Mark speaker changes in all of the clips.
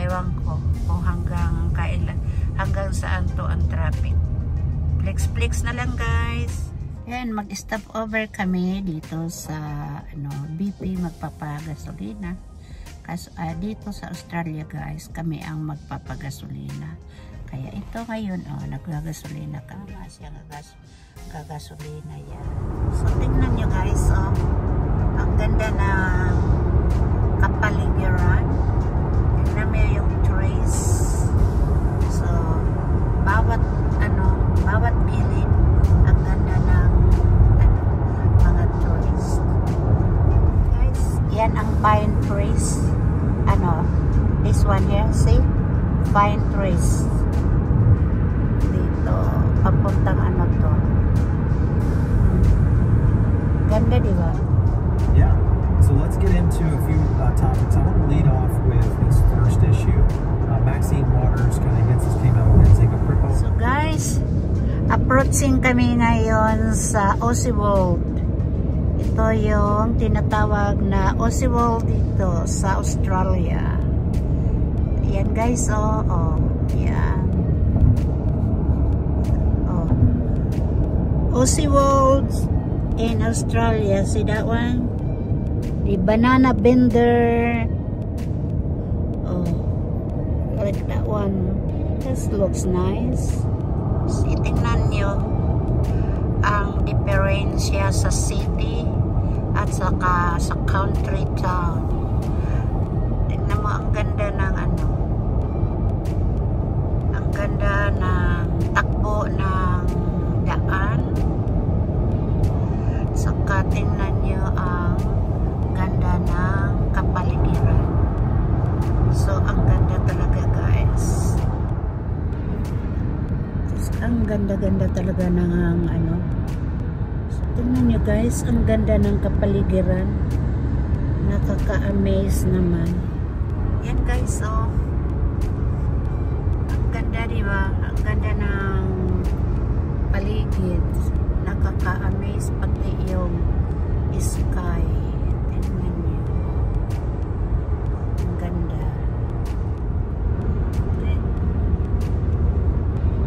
Speaker 1: Ewan ko kung hanggang kailan, hanggang saan to ang traffic. Flex na lang guys. Yan, mag-stop over kami dito sa BP magpapagasolina. Kasi dito sa Australia guys, kami ang magpapagasolina. Kaya ito ngayon, naggagasolina ka. Siya gagasolina yan. So tingnan nyo guys, ang ganda ng kapaligiran. Tingnan mo yung trees. So bawat gilid ang ganda ng mga trees. Guys, yan ang pine trees. This one here, see? Pine trees. Dito, papuntang to. Ganda, di ba?
Speaker 2: Yeah. So let's get into a few topics. I want to lead off with this first issue. Maxine Waters kind of came out and take a quick off.
Speaker 1: So guys, approaching kami ngayon sa Aussie World. Ito yung tinatawag na Aussie World dito sa Australia. Yan guys, yan. Aussie World in Australia. See that one? The banana vendor. Like that one. This looks nice. See, tingnan nyo ang diferensya sa city at saka sa country town. Tingnan mo, ang ganda ng ang ganda ng takbo ng daan. Saka tingnan nyo ang ganda ng kapaligiran. So ang ganda talaga guys. Ang ganda-ganda talaga ng So, tingnan nyo guys, ang ganda ng kapaligiran. Nakaka-amaze naman. Yan guys, ang ganda, diba? Ang ganda ng paligid. Nakaka-amaze pati yung sky. Tingnan nyo. Ang ganda.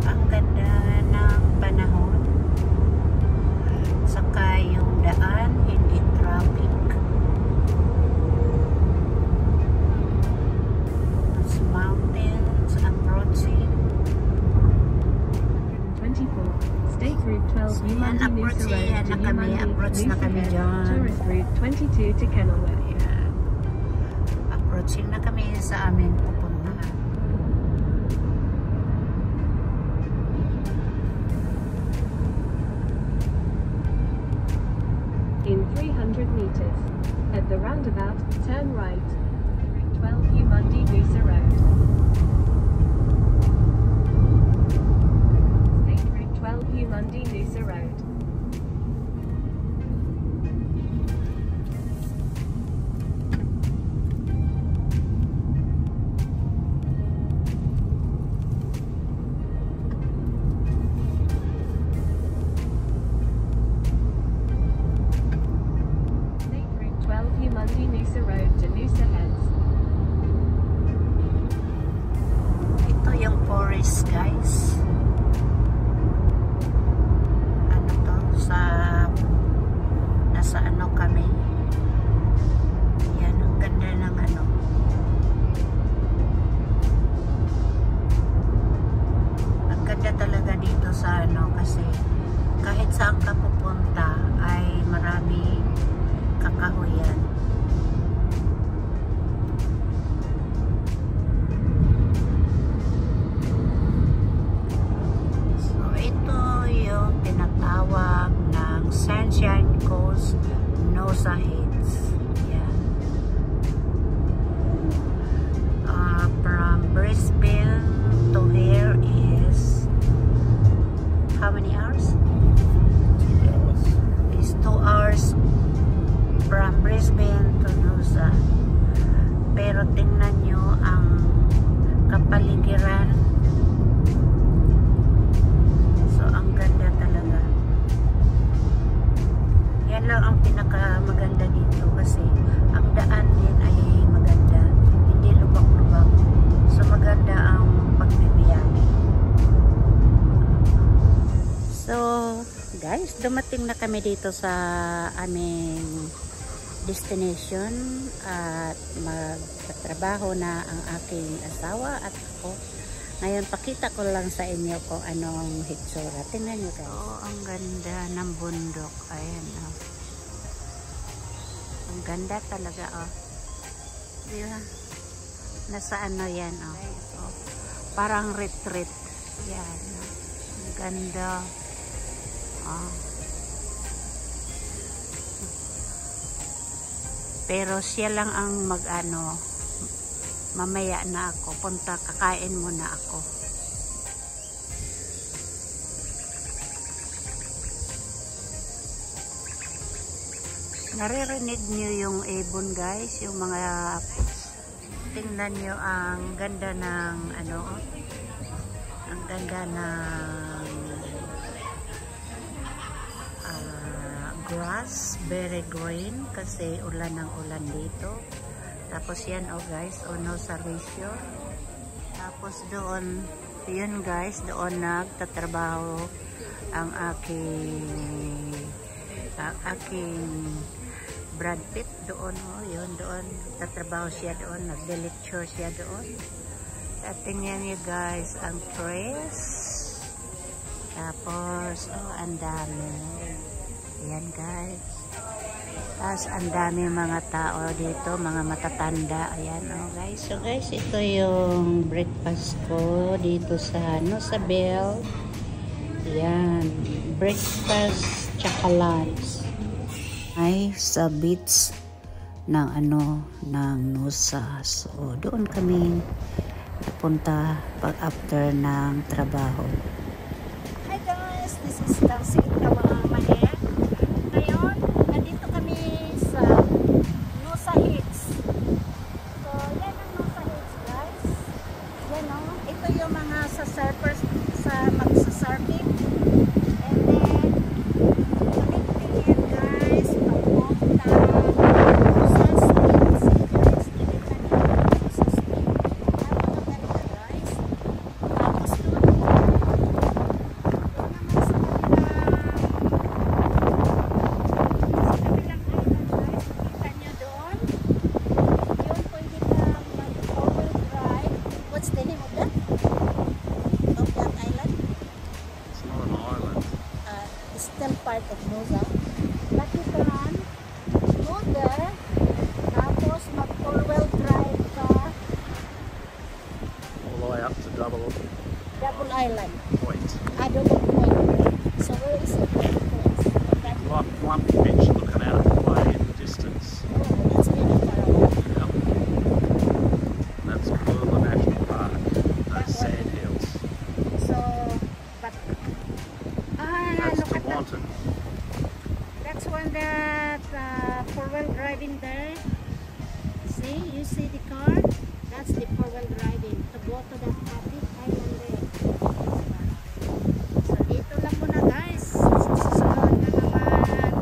Speaker 1: Ang ganda ng panahon. Saka yung daan, hindi traffic. It's mountains approaching.
Speaker 3: 24. State Route 12 Newmandy Noosa Road to
Speaker 1: Approach na kami dyan.
Speaker 3: Tourist Route 22 to Kenilworth.
Speaker 1: Yeah. Approaching na kami sa aming pupuntahan.
Speaker 3: In 300 meters, at the roundabout, turn right. Route 12 Newmandy Noosa Road. State Route 12 Newmandy Noosa Road. State Route 12 Newmandy Noosa Road to Noosa Heads.
Speaker 1: dito sa ano, kasi kahit saan ka pupunta ay marami kakahuyan. So ito yung tinatawag ng Sunshine Coast, Noosa Heads. Yan. From Brisbane to here is how many hours?
Speaker 2: 2 hours.
Speaker 1: It's 2 hours from Brisbane to Noosa. Pero tingnan nyo ang kapaligiran. So ang ganda talaga. Yan lang ang pinakamaganda dito kasi ang daan din ay maganda. Hindi lubak-lubak. So maganda ang pagbibiyahe. So guys, dumating na kami dito sa aming destination at magtatrabaho na ang aking asawa at ako. Ngayon pakita ko lang sa inyo kung anong hitsura. Tingnan nyo guys. Oh, ang ganda ng bundok. Ayan oh. Ang ganda talaga oh. Diba? Nasa ano yan oh. Oh. Parang retreat. Yan oh. Ang ganda. Oh. Pero siya lang ang mag-ano, mamaya na ako, punta, kakain muna ako. Naririnig niyo yung ibon guys, yung mga, tingnan niyo ang ganda ng ano, ang ganda ng grass, very green kasi ulan ng ulan dito. Tapos yan oh guys, Noosa Ratio. Tapos doon, yun guys, doon nagtatrabaho ang aking Brad Pitt doon oh, yun doon, tatrabaho siya doon, nagde-lecture siya doon. At tingnan niyo guys, ang trees. Tapos, oh, ang dami. Ayan guys. Tapos ang dami mga tao dito, mga matatanda. Ayan oh guys. So guys, ito yung breakfast ko dito sa Noosa Belle. Ayan. Breakfast tsaka lunch. Ay sa beach ng ano, ng Noosa. So doon kami napunta pag after ng trabaho. Hi guys, this is Dancing Mama Mahe. Ngayon, nandito kami sa Noosa Heads. So, yan ang Noosa Heads, guys. Yan o. Ito yung mga sa surfers, sa magsa-surfing. And then, connecting yan, guys. Papunta sa speed. See, guys. Nakita niyo sa speed. Napakaganda, guys. Tapos doon naman sa part of Noosa. Lucky Plan, go there, tapos mag 4-wheel drive ka
Speaker 2: All the way up to Double
Speaker 1: Island.
Speaker 2: Point.
Speaker 1: Double Point. So where is the place? That
Speaker 2: One beach looking out way in the distance.
Speaker 1: oh, that's very far away.
Speaker 2: Yep. That's Kulula National Park. Those sand hills.
Speaker 1: So, but
Speaker 2: That's
Speaker 1: look at that.
Speaker 2: Tewantin.
Speaker 1: That's one that 4-wheel driving there. See, you see the car? That's the 4-wheel driving to go to that big island there. So dito lang muna guys. Susunod na naman.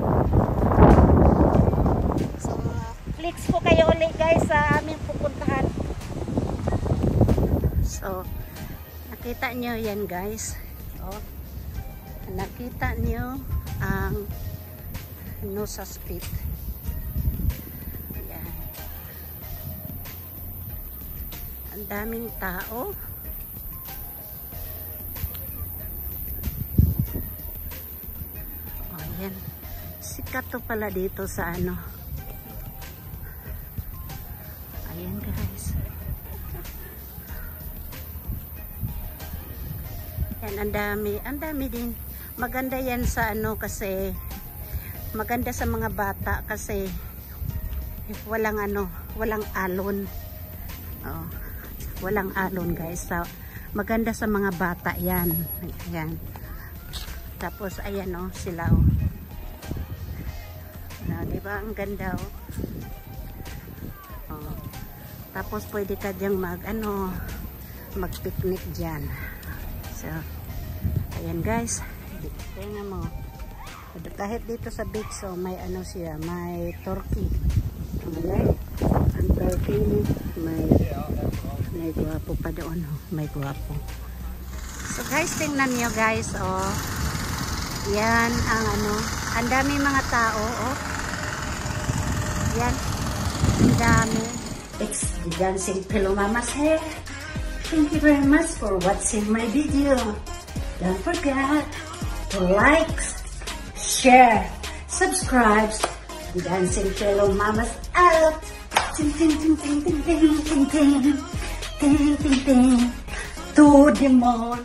Speaker 1: So flex po kayo ulit guys sa aming pupuntahan. So nakita nyo yan guys. Oh, nakita nyo ang Noosa Spit. Ayan. Ang daming tao. Ayan. Sikat to pala dito sa ano. Ayan guys. Ayan, ang dami din. Maganda yan sa ano kasi maganda sa mga bata kasi walang ano, walang alon. Oh, walang alon guys. So, maganda sa mga bata yan. Ayan. Tapos ayan oh, sila oh. Diba? Ang ganda oh. Oh. Tapos pwede ka diyang mag-picnic dyan. So, ayan guys. Tingnan mo. Kahit dito sa beach, so may ano siya, may turkey. Ayan. Ang turkey may guwapo pa doon. Oh. May guwapo. So guys, tingnan niyo guys, oh. Yan ang ano, ang dami mga tao, oh. Yan. Ang dami. It's the Dancing Pillow Mama's hair. Thank you very much for watching my video. Don't forget to like, share, subscribe to Dancing Pillow Mama's out. Ting ting ting ting ting ting ting ting ting ting ting to the moon.